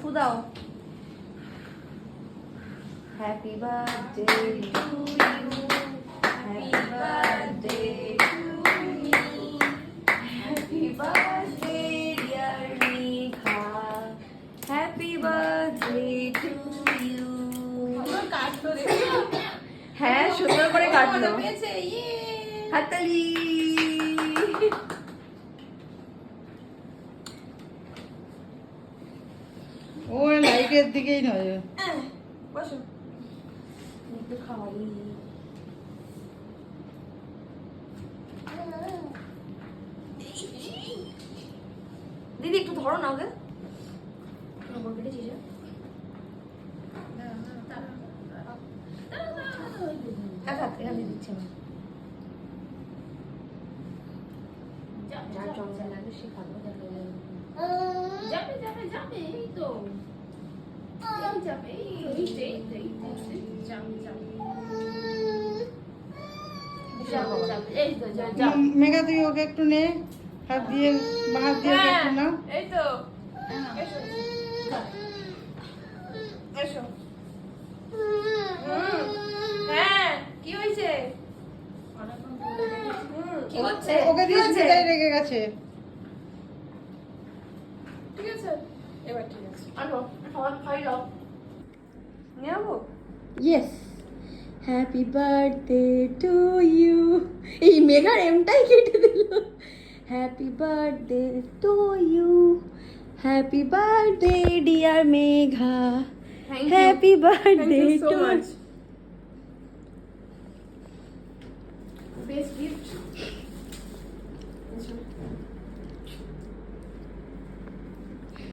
ফু দাও। Happy birthday to you, happy birthday to me, happy birthday dear Megha, happy birthday to you. হ্যাঁ সুন্দর করে কাটলো। হাততালি। ও লাইটের দিকেই নয়। বসো একটু খাওয়াই। দিদি একটু ধরো না ওকে। কেটেছিস? এখানে দিচ্ছি আমি। যার জঙ্গল লাগে সে খাবো। যাবে যাবে যাবে এই তো যাবে মেঘা তুই ওকে একটু নে, হাত দিয়ে হাত দিয়ে ওকে একটু নাও। এই তো এসো এসো। হ্যাঁ কি হয়েছে? কি হচ্ছে? ওকে দিয়ে সেটাই রেগে গেছে। ঠিক আছে এবার ঠিক আছে। আনো খাওয়া খাই দাও। নিয়ে যাবো? Yes, happy birthday to you. এই মেঘার এমটাই কেটে দিল। Happy birthday to you, happy birthday dear Megha, Thank you. Happy birthday Thank you so to much.